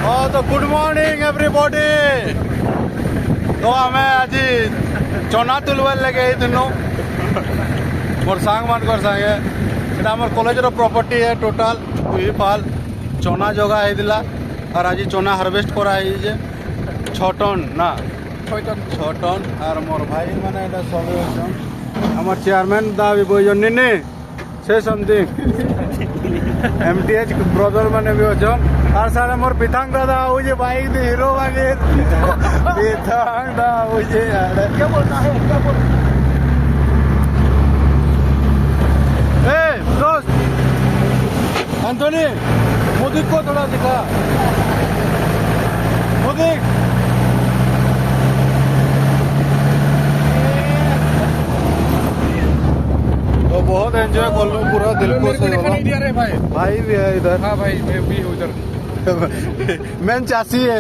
तो good morning everybody. तो आम आज चना तुलवार लगे दिनों मोर सांग मान संगे এটা আমার কলেজের প্রপার্টি है टोटाल দুই পাল চনা জগা হয়েছিল আর আজ চনা হারভেস্ট করা হয়েছে 6 টন না 6 টন আর মোর ভাই মানে এটা সবে হচ্ছেন আমার চেয়ারম্যান দাবি বইজন নি সে সমথিং एमटीएच ब्रदर मैंने भी अच्छन और सारे मोर पिथांग दादा हुए बाइक दे हीरो वाले पिथांग दा हुए यार क्या बोलना है क्या बोल ए दोस्त एंटोनी मोदी को थोड़ा दिखा मोदी तो बहुत एंजॉय कर लो पूरा दिल को से भाई भी है इधर। हाँ भाई मैं भी उधर मैं चासी है